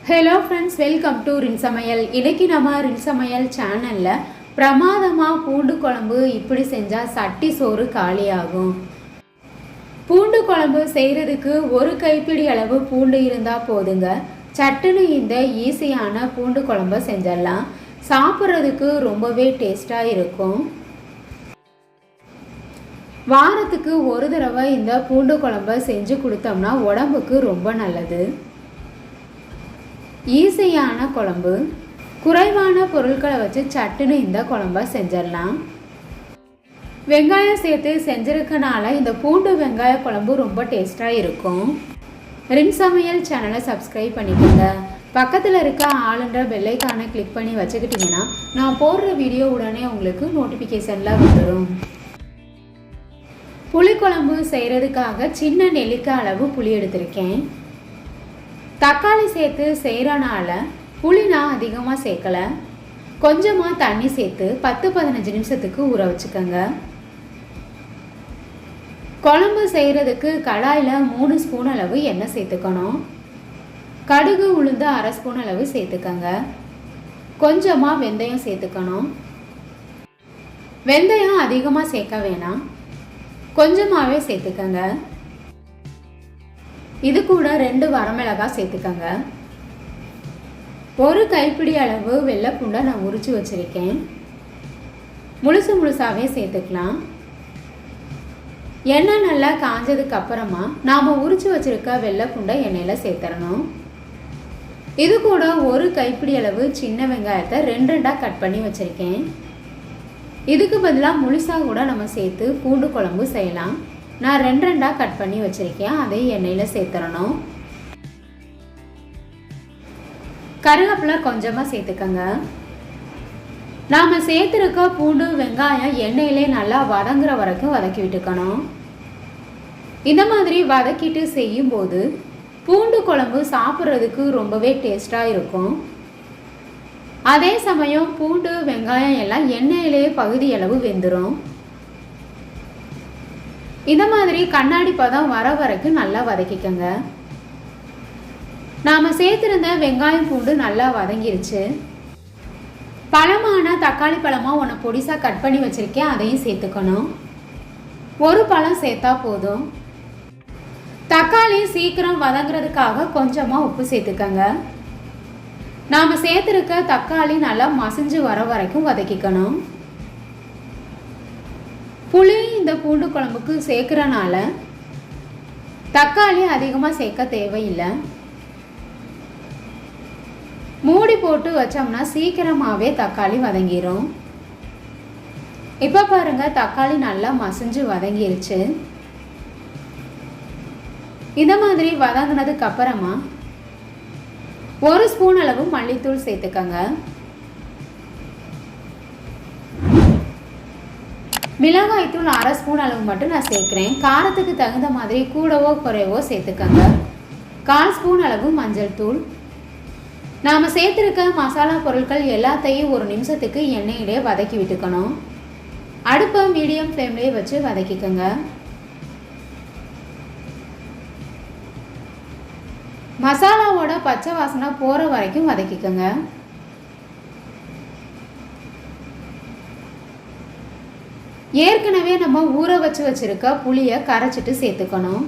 Hello friends, welcome to ரின்சமையல். இன்றைக்கி நம்ம ரின்சமையல் சேனலில் பிரமாதமாக பூண்டு குழம்பு இப்படி செஞ்சால் சட்டி சோறு காலியாகும். பூண்டு குழம்பு செய்கிறதுக்கு ஒரு கைப்பிடி அளவு பூண்டு இருந்தால் போதுங்க. சட்டுன்னு இந்த ஈஸியான பூண்டு குழம்பை செஞ்சிடலாம். சாப்பிட்றதுக்கு ரொம்பவே டேஸ்ட்டாக இருக்கும். வாரத்துக்கு ஒரு தடவை இந்த பூண்டு குழம்பை செஞ்சு கொடுத்தோம்னா உடம்புக்கு ரொம்ப நல்லது. ஈஸியான குழம்பு, குறைவான பொருட்களை வச்சு சட்டுன்னு இந்த குழம்பை செஞ்சிடலாம். வெங்காயம் சேர்த்து செஞ்சிருக்கனால இந்த பூண்டு வெங்காய குழம்பு ரொம்ப டேஸ்ட்டாக இருக்கும். ரின்சமையல் சேனலை சப்ஸ்கிரைப் பண்ணிக்கோங்க. பக்கத்தில் இருக்க ஆளுன்ற பெல்லைக்கானை கிளிக் பண்ணி வச்சுக்கிட்டிங்கன்னா நான் போடுற வீடியோ உடனே உங்களுக்கு நோட்டிஃபிகேஷனில் வந்துடும். புளிக்குழம்பு செய்கிறதுக்காக சின்ன நெல்லிக்காய் அளவு புளி எடுத்திருக்கேன். தக்காளி சேர்த்து செய்கிறனால புளி நான் அதிகமாக சேர்க்கலை. கொஞ்சமாக தண்ணி சேர்த்து 10-15 நிமிஷத்துக்கு ஊற வச்சுக்கோங்க. குழம்பு செய்கிறதுக்கு கடாயில் 3 ஸ்பூன் அளவு எண்ணெய் சேர்த்துக்கணும். கடுகு உளுந்து 1/2 ஸ்பூன் அளவு சேர்த்துக்கோங்க. கொஞ்சமாக வெந்தயம் சேர்த்துக்கணும். வெந்தயம் அதிகமாக சேர்க்க வேணாம், கொஞ்சமாகவே சேர்த்துக்கோங்க. இது கூட 2 வரமிளகாய் சேர்த்துக்கோங்க. ஒரு கைப்பிடி அளவு வெள்ளை பூண்டை நான் உரித்து வச்சுருக்கேன். முழுசாகவே சேர்த்துக்கலாம். எண்ணெய் நல்லா காஞ்சதுக்கு அப்புறமா நாம் உரித்து வச்சுருக்க வெள்ளை பூண்டை எண்ணெயில் சேர்த்துடணும். இது கூட ஒரு கைப்பிடி அளவு சின்ன வெங்காயத்தை 2 கட் பண்ணி வச்சுருக்கேன். இதுக்கு பதிலாக முழுசாக கூட நம்ம சேர்த்து பூண்டு குழம்பு செய்யலாம். நான் 2 கட் பண்ணி வச்சுருக்கேன். அதை எண்ணெயில் சேர்த்துடணும். கருவேப்பிலை கொஞ்சமாக சேர்த்துக்கோங்க. நாம் சேர்த்துருக்க பூண்டு வெங்காயம் எண்ணெயிலே நல்லா வதங்குற வரைக்கும் வதக்கி விட்டுக்கணும். இந்த மாதிரி வதக்கிட்டு செய்யும்போது பூண்டு குழம்பு சாப்பிட்றதுக்கு ரொம்பவே டேஸ்ட்டாக இருக்கும். அதே சமயம் பூண்டு வெங்காயம் எல்லாம் எண்ணெயிலே பகுதி அளவு வெந்துடும். இந்த மாதிரி கண்ணாடி பதம் வர வரைக்கும் நல்லா வதக்கிக்கோங்க. நாம் சேர்த்துருந்த வெங்காயம் பூண்டு நல்லா வதங்கிருச்சு. பழமான தக்காளி பழமாக ஒன்று பொடிசாக கட் பண்ணி வச்சுருக்கேன், அதையும் சேர்த்துக்கணும். ஒரு பழம் சேர்த்தா போதும். தக்காளி சீக்கிரம் வதங்குறதுக்காக கொஞ்சமாக உப்பு சேர்த்துக்கோங்க. நாம் சேர்த்துருக்க தக்காளி நல்லா மசிஞ்சு வர வரைக்கும் வதக்கிக்கணும். புளி இந்த பூண்டு குழம்புக்கு சேர்க்குறனால தக்காளி அதிகமாக சேர்க்க தேவையில்லை. மூடி போட்டு வச்சோம்னா சீக்கிரமாகவே தக்காளி வதங்கிடும். இப்போ பாருங்கள், தக்காளி நல்லா மசிஞ்சு வதங்கிருச்சு. இந்த மாதிரி வதங்கினதுக்கு அப்புறமா 1 ஸ்பூன் அளவு மல்லித்தூள் சேர்த்துக்கோங்க. மிளகாய்த்தூள் 1/2 ஸ்பூன் அளவு மட்டும் நான் சேர்க்குறேன். காரத்துக்கு தகுந்த மாதிரி கூடவோ குறைவோ சேர்த்துக்கோங்க. 1/4 ஸ்பூன் அளவு மஞ்சள் தூள். நாம் சேர்த்துருக்க மசாலா பொருட்கள் எல்லாத்தையும் 1 நிமிஷத்துக்கு எண்ணெயிலே வதக்கி விட்டுக்கணும். அடுப்பை மீடியம் ஃப்ளேம்லேயே வச்சு வதக்கிக்கோங்க. மசாலாவோட பச்சை வாசனை போகிற வரைக்கும் வதக்கிக்கோங்க. ஏற்கனவே நம்ம ஊற வச்சிருக்க புளியை கரைச்சிட்டு சேர்த்துக்கணும்.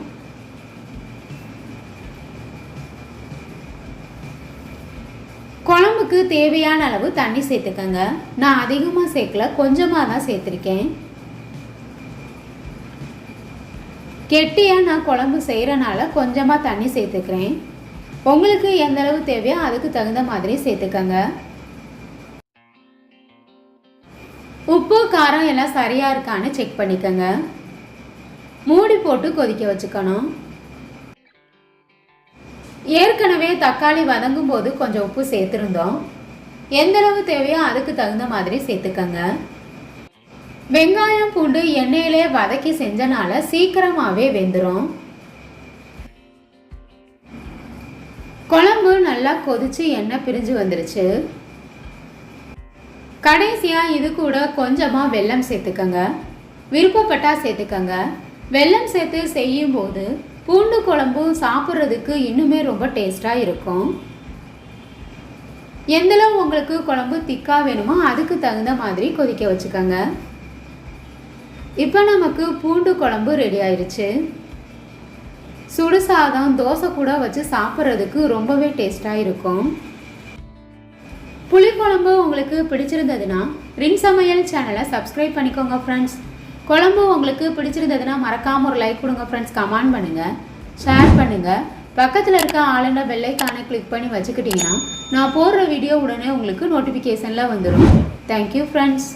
குழம்புக்கு தேவையான அளவு தண்ணி சேர்த்துக்கோங்க. நான் அதிகமாக சேர்க்கல, கொஞ்சமாக தான் சேர்த்துருக்கேன். கெட்டியாக நான் குழம்பு செய்கிறனால கொஞ்சமாக தண்ணி சேர்த்துக்கிறேன். உங்களுக்கு எந்த அளவு தேவையோ அதுக்கு தகுந்த மாதிரி சேர்த்துக்கோங்க. உப்பு காரம் எல்லாம் சரியாக இருக்கான்னு செக் பண்ணிக்கோங்க. மூடி போட்டு கொதிக்க வச்சுக்கணும். ஏற்கனவே தக்காளி வதங்கும் போது கொஞ்சம் உப்பு சேர்த்துருந்தோம். எந்த அளவு தேவையோ அதுக்கு தகுந்த மாதிரி சேர்த்துக்கோங்க. வெங்காயம் பூண்டு எண்ணெயிலே வதக்கி செஞ்சனால சீக்கிரமாகவே வெந்துடும். குழம்பு நல்லா கொதிச்சு எண்ணெய் பிரிஞ்சு வந்துருச்சு. கடைசியாக இது கூட கொஞ்சமாக வெல்லம் சேர்த்துக்கோங்க. விருப்பப்பட்டால் சேர்த்துக்கோங்க. வெல்லம் சேர்த்து செய்யும்போது பூண்டு குழம்பு சாப்பிட்றதுக்கு இன்னுமே ரொம்ப டேஸ்ட்டாக இருக்கும். எந்தளவு உங்களுக்கு குழம்பு திக்காக வேணுமோ அதுக்கு தகுந்த மாதிரி கொதிக்க வச்சுக்கோங்க. இப்போ நமக்கு பூண்டு குழம்பு ரெடி ஆயிடுச்சு. சுடு சாதம் தோசை கூட வச்சு சாப்பிட்றதுக்கு ரொம்பவே டேஸ்ட்டாக இருக்கும். புளிக்குழம்பு உங்களுக்கு பிடிச்சிருந்ததுன்னா ரின் சமையல் சேனலை சப்ஸ்கிரைப் பண்ணிக்கோங்க ஃப்ரெண்ட்ஸ். குழம்பு உங்களுக்கு பிடிச்சிருந்ததுன்னா மறக்காமல் ஒரு லைக் கொடுங்க ஃப்ரெண்ட்ஸ். கமெண்ட் பண்ணுங்கள், ஷேர் பண்ணுங்கள். பக்கத்தில் இருக்க ஆளுநர் பெல்லைக்கானை கிளிக் பண்ணி வச்சுக்கிட்டிங்கன்னா நான் போடுற வீடியோ உடனே உங்களுக்கு நோட்டிஃபிகேஷனில் வந்துடும். Thank you friends.